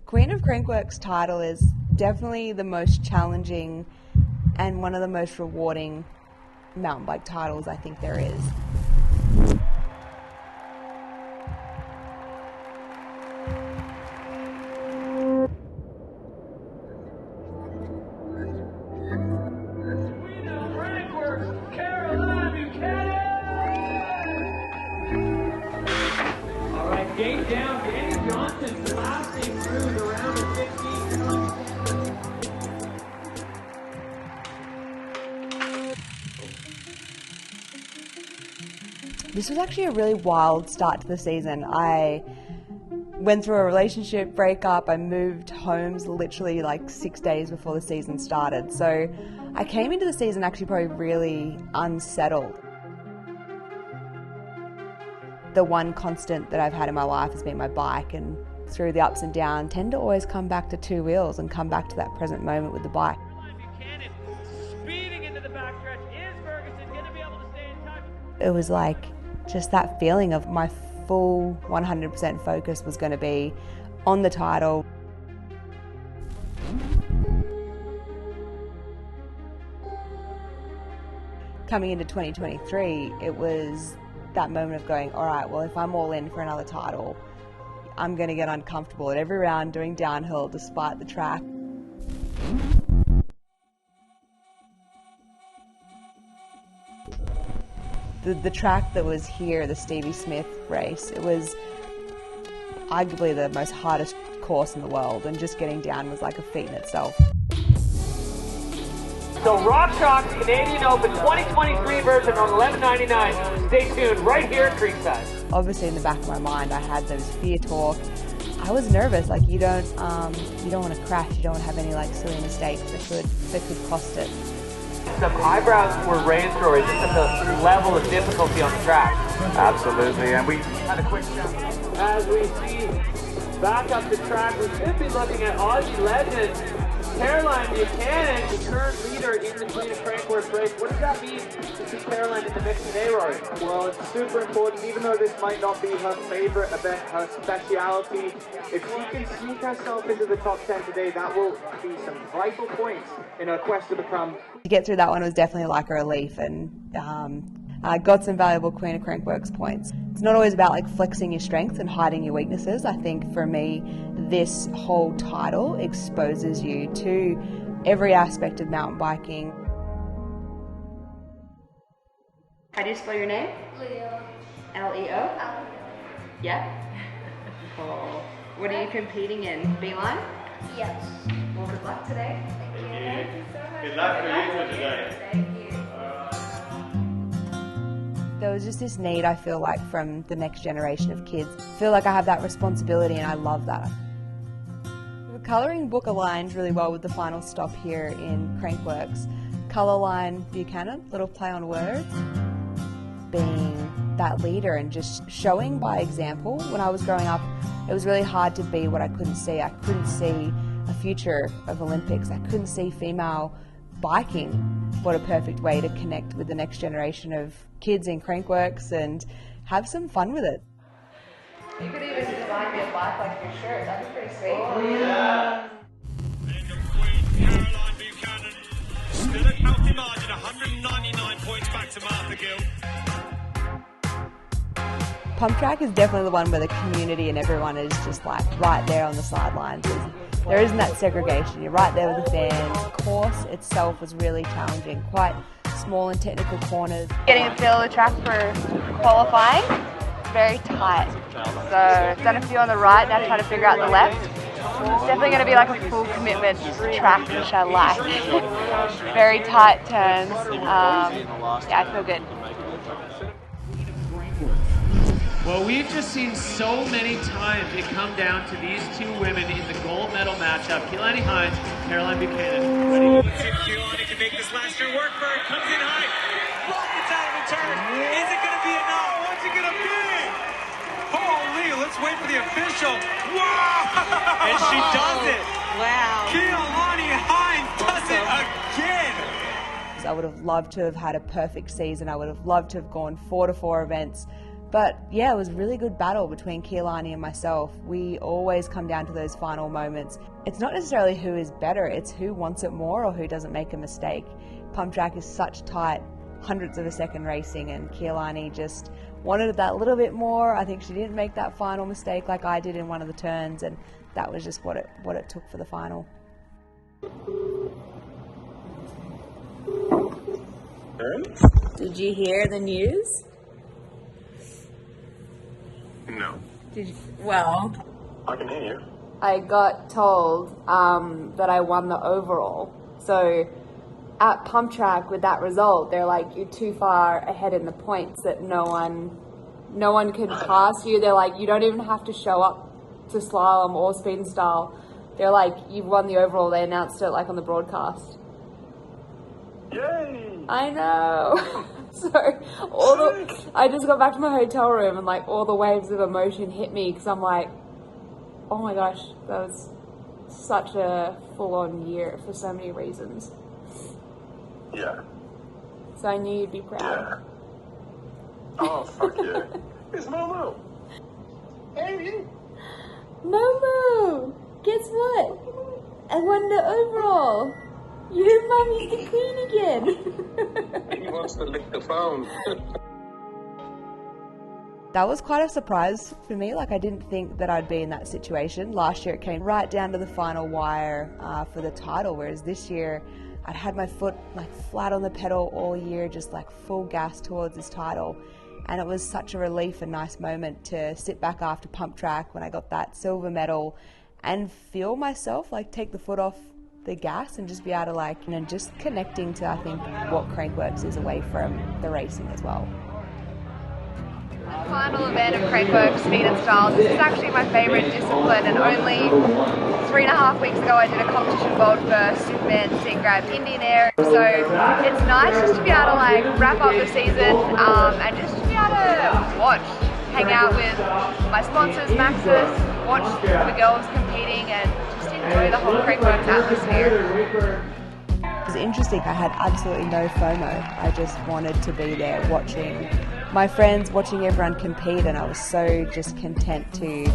Queen of Crankworx title is definitely the most challenging and one of the most rewarding mountain bike titles I think there is. Queen of Crankworx, Caroline Buchanan! All right, gate down, Danny Johnson blasting through the round of 15. This was actually a really wild start to the season. I went through a relationship breakup. I moved homes literally like 6 days before the season started. So I came into the season actually probably really unsettled. The one constant that I've had in my life has been my bike, and through the ups and downs, tend to always come back to two wheels and come back to that present moment with the bike. Caroline Buchanan speeding into the backstretch. Is Ferguson going to be able to stay in touch? It was like just that feeling of my full 100% focus was going to be on the title. Coming into 2023, it was that moment of going, all right, well, if I'm all in for another title, I'm going to get uncomfortable at every round doing downhill despite the track. The track that was here, the Stevie Smith race, it was arguably the most hardest course in the world, and just getting down was like a feat in itself. So Rock Chalk Canadian Open 2023 version on $11.99. Stay tuned right here at Creekside. Obviously in the back of my mind I had those fear talk. I was nervous, like you don't want to crash, you don't want to have any like silly mistakes that could cost it. Some eyebrows were raised, Rory, just at the level of difficulty on the track. Absolutely, and we Had a quick shot. As we see back up the track, we should be looking at Aussie legend Caroline Buchanan, the current leader in the Queen of Crankworx race. What does that mean to see Caroline in the mix today, Rory? Well, it's super important, even though this might not be her favorite event, her speciality. If she can sneak herself into the top 10 today, that will be some vital points in her quest to become. To get through that one was definitely like a relief, and I got some valuable Queen of Crankworx points. It's not always about like flexing your strengths and hiding your weaknesses. I think for me, this whole title exposes you to every aspect of mountain biking. How do you spell your name? Leo. Leo? Yeah? Cool. What are you competing in? Beeline? Yes. Well, good luck today. Thank you. Thank you so much. Good luck for you today. Thank you. There was just this need, I feel like, from the next generation of kids. I feel like I have that responsibility, and I love that. The colouring book aligned really well with the final stop here in Crankworx. Caroline Buchanan, little play on words, being that leader and just showing by example. When I was growing up, it was really hard to be what I couldn't see. I couldn't see a future of Olympics. I couldn't see female biking. What a perfect way to connect with the next generation of kids in Crankworx and have some fun with it. You could even design me a black like your shirt. That'd be pretty sweet. Yeah. Caroline Buchanan, still a healthy margin, 199 points back to Martha Gill. Pump track is definitely the one where the community and everyone is just like right there on the sidelines. There isn't that segregation. You're right there with the fans. The course itself was really challenging, quite small and technical corners. Getting a feel of the track for qualifying, very tight. So I've done a few on the right, now trying to figure out the left. It's definitely going to be like a full commitment track, which I like. Very tight turns. Yeah, I feel good. Well, we've just seen so many times it come down to these two women in the gold medal matchup. Keilani Hines, Caroline Buchanan. Let's see if Keilani can make this last turn work for her. Comes in high. Rockets out of the turn. Is it going to be enough? What's it going to be? Holy, let's wait for the official. Wow! And she does it. Wow. Keilani Hines does it again. I would have loved to have had a perfect season. I would have loved to have gone 4 to 4 events, But yeah, it was a really good battle between Caroline and myself. We always come down to those final moments. It's not necessarily who is better, it's who wants it more or who doesn't make a mistake. Pump track is such tight, hundredths of a second racing, and Caroline just wanted that little bit more. I think she didn't make that final mistake like I did in one of the turns, and that was just what it took for the final. Did you hear the news? No. Did you? Well, I can hear you. I got told that I won the overall. So at Pump Track with that result, they're like, you're too far ahead in the points that no one can pass you. They're like, you don't even have to show up to slalom or speed and style. They're like, you've won the overall. They announced it like on the broadcast. Yay! I know. So I just got back to my hotel room and like all the waves of emotion hit me because I'm like, oh my gosh, that was such a full-on year for so many reasons. Yeah. So I knew you'd be proud. Yeah. Oh, fuck yeah. It's Momo. Hey, Momo, guess what? I won the overall. You're Mummy's the queen again. he wants to lick the phone. That was quite a surprise for me. Like, I didn't think that I'd be in that situation. Last year it came right down to the final wire for the title, whereas this year I'd had my foot like flat on the pedal all year, just like full gas towards this title. And it was such a relief and nice moment to sit back after Pump Track when I got that silver medal and feel myself like take the foot off the gas and just be able to like, you know, just connecting to, I think, what Crankworx is away from the racing as well. The final event of Crankworx Speed and Style. This is actually my favourite discipline, and only 3.5 weeks ago I did a competition world first Superman seat grab Indian Air. So it's nice just to be able to like wrap up the season and just to be able to watch, hang out with my sponsors, Maxis, watch the girls competing and just enjoy the whole Crankworx atmosphere. It was interesting. I had absolutely no FOMO. I just wanted to be there watching my friends, watching everyone compete, and I was so just content to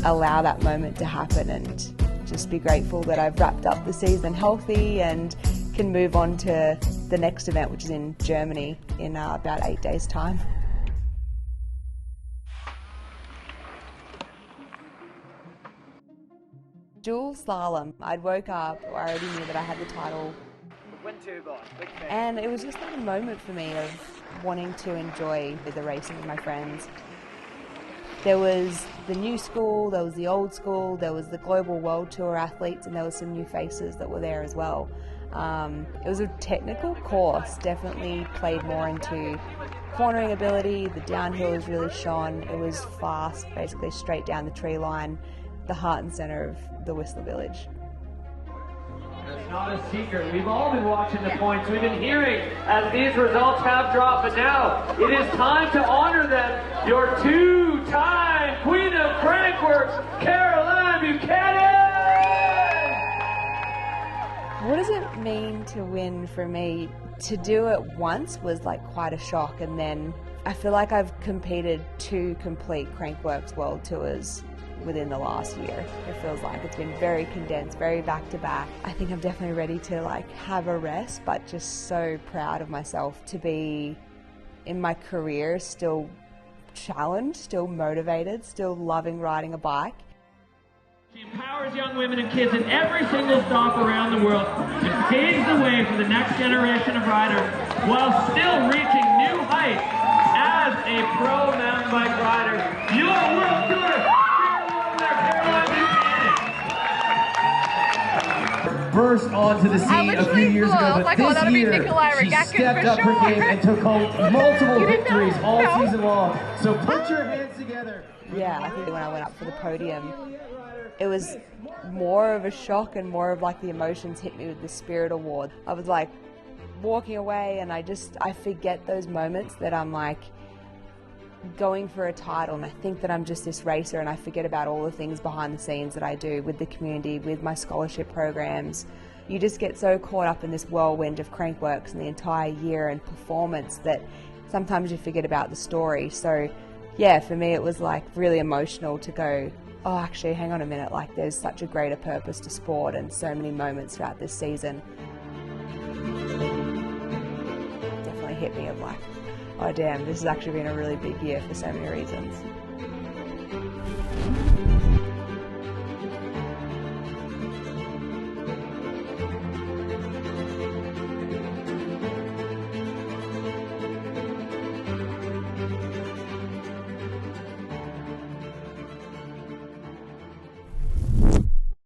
allow that moment to happen and just be grateful that I've wrapped up the season healthy and can move on to the next event, which is in Germany in about 8 days' time. Dual slalom. I'd woke up, I already knew that I had the title. And it was just like a moment for me of wanting to enjoy the racing with my friends. There was the new school, there was the old school, there was the global world tour athletes, and there was some new faces that were there as well. It was a technical course, definitely played more into cornering ability. The downhill was really shone. It was fast, basically straight down the tree line, the heart and center of the Whistler Village. It's not a secret. We've all been watching the points. We've been hearing as these results have dropped, but now it is time to honor them. Your two-time Queen of Crankworx, Caroline Buchanan! What does it mean to win for me? To do it once was like quite a shock, and then I feel like I've competed 2 complete Crankworx World Tours within the last year. It feels like it's been very condensed, very back to back. I think I'm definitely ready to like have a rest, but just so proud of myself to be in my career still challenged, still motivated, still loving riding a bike. She empowers young women and kids in every single stop around the world and paves the way for the next generation of riders while still reaching new heights as a pro mountain bike rider. Your world tour! Burst onto the scene a few years ago, but this year she stepped up her game and took home multiple victories all season long. So put your hands together. Yeah, I think when I went up for the podium, it was more of a shock and more of like the emotions hit me with the Spirit Award. I was like walking away and I forget those moments that I'm like going for a title, and I think that I'm just this racer, and I forget about all the things behind the scenes that I do with the community, with my scholarship programs. You just get so caught up in this whirlwind of Crankworx and the entire year and performance that sometimes you forget about the story. So yeah, for me it was like really emotional to go, oh, actually, hang on a minute, like there's such a greater purpose to sport and so many moments throughout this season. Definitely hit me of like, oh damn, this has actually been a really big year for so many reasons.